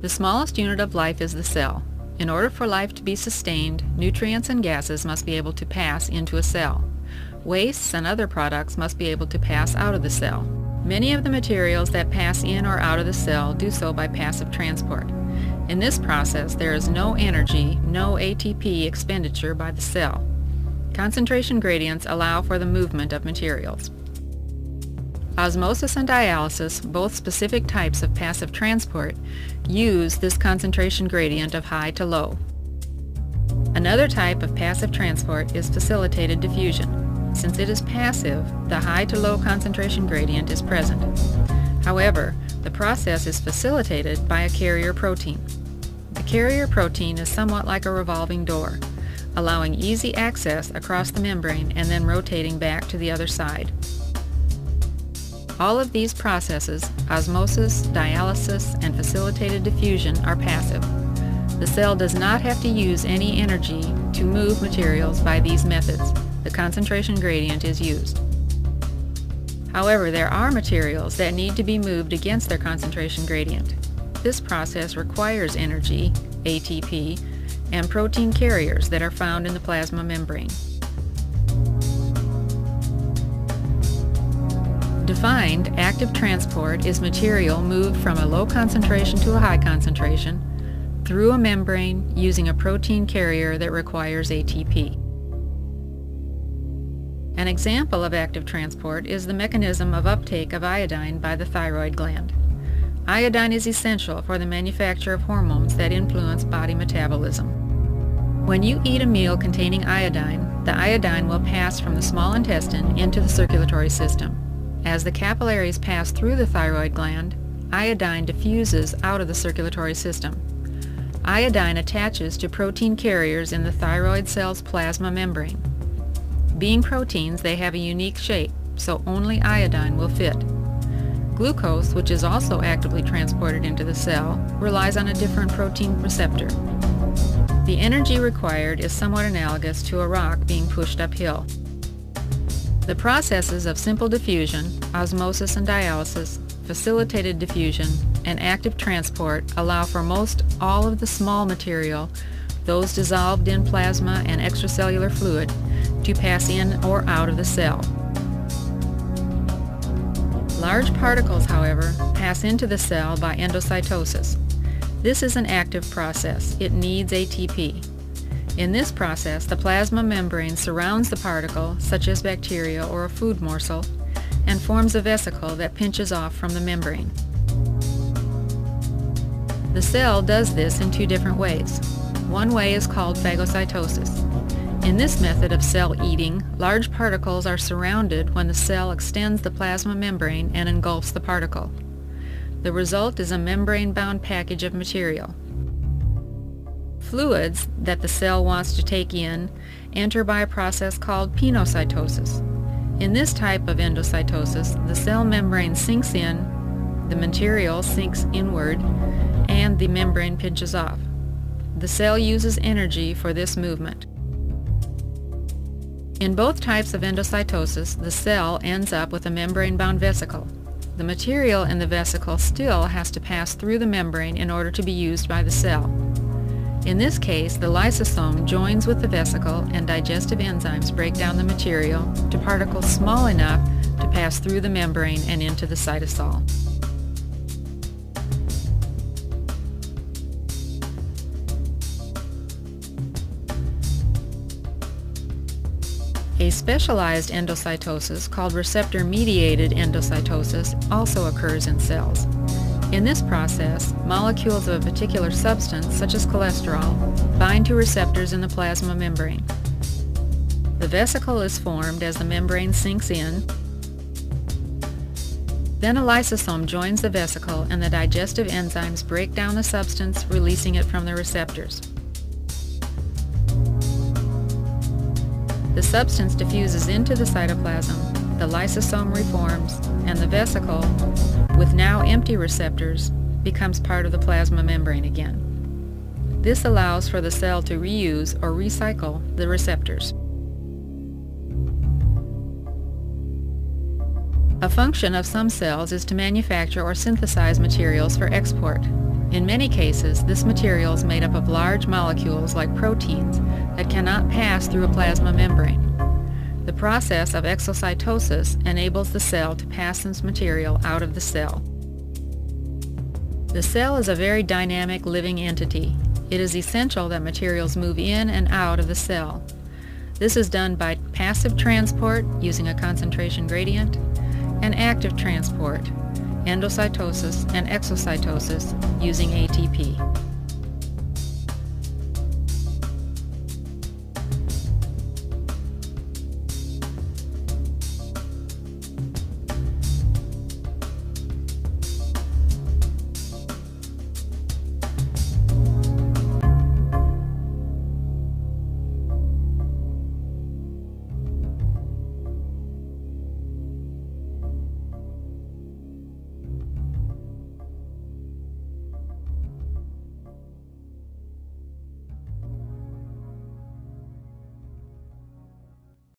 The smallest unit of life is the cell. In order for life to be sustained, nutrients and gases must be able to pass into a cell. Wastes and other products must be able to pass out of the cell. Many of the materials that pass in or out of the cell do so by passive transport. In this process, there is no energy, no ATP expenditure by the cell. Concentration gradients allow for the movement of materials. Osmosis and dialysis, both specific types of passive transport, use this concentration gradient of high to low. Another type of passive transport is facilitated diffusion. Since it is passive, the high to low concentration gradient is present. However, the process is facilitated by a carrier protein. The carrier protein is somewhat like a revolving door, allowing easy access across the membrane and then rotating back to the other side. All of these processes, osmosis, dialysis, and facilitated diffusion, are passive. The cell does not have to use any energy to move materials by these methods. The concentration gradient is used. However, there are materials that need to be moved against their concentration gradient. This process requires energy, ATP, and protein carriers that are found in the plasma membrane. Defined active transport is material moved from a low concentration to a high concentration through a membrane using a protein carrier that requires ATP. An example of active transport is the mechanism of uptake of iodine by the thyroid gland. Iodine is essential for the manufacture of hormones that influence body metabolism. When you eat a meal containing iodine, the iodine will pass from the small intestine into the circulatory system. As the capillaries pass through the thyroid gland, iodine diffuses out of the circulatory system. Iodine attaches to protein carriers in the thyroid cell's plasma membrane. Being proteins, they have a unique shape, so only iodine will fit. Glucose, which is also actively transported into the cell, relies on a different protein receptor. The energy required is somewhat analogous to a rock being pushed uphill. The processes of simple diffusion, osmosis and dialysis, facilitated diffusion, and active transport allow for most all of the small material, those dissolved in plasma and extracellular fluid, to pass in or out of the cell. Large particles, however, pass into the cell by endocytosis. This is an active process. It needs ATP. In this process, the plasma membrane surrounds the particle, such as bacteria or a food morsel, and forms a vesicle that pinches off from the membrane. The cell does this in two different ways. One way is called phagocytosis. In this method of cell eating, large particles are surrounded when the cell extends the plasma membrane and engulfs the particle. The result is a membrane-bound package of material. Fluids that the cell wants to take in enter by a process called pinocytosis. In this type of endocytosis, the cell membrane sinks in, the material sinks inward, and the membrane pinches off. The cell uses energy for this movement. In both types of endocytosis, the cell ends up with a membrane-bound vesicle. The material in the vesicle still has to pass through the membrane in order to be used by the cell. In this case, the lysosome joins with the vesicle and digestive enzymes break down the material to particles small enough to pass through the membrane and into the cytosol. A specialized endocytosis called receptor-mediated endocytosis also occurs in cells. In this process, molecules of a particular substance, such as cholesterol, bind to receptors in the plasma membrane. The vesicle is formed as the membrane sinks in. Then a lysosome joins the vesicle and the digestive enzymes break down the substance, releasing it from the receptors. The substance diffuses into the cytoplasm, the lysosome reforms, and the vesicle, with now empty receptors, becomes part of the plasma membrane again. This allows for the cell to reuse or recycle the receptors. A function of some cells is to manufacture or synthesize materials for export. In many cases, this material is made up of large molecules like proteins that cannot pass through a plasma membrane. The process of exocytosis enables the cell to pass this material out of the cell. The cell is a very dynamic living entity. It is essential that materials move in and out of the cell. This is done by passive transport using a concentration gradient and active transport, endocytosis and exocytosis, using ATP.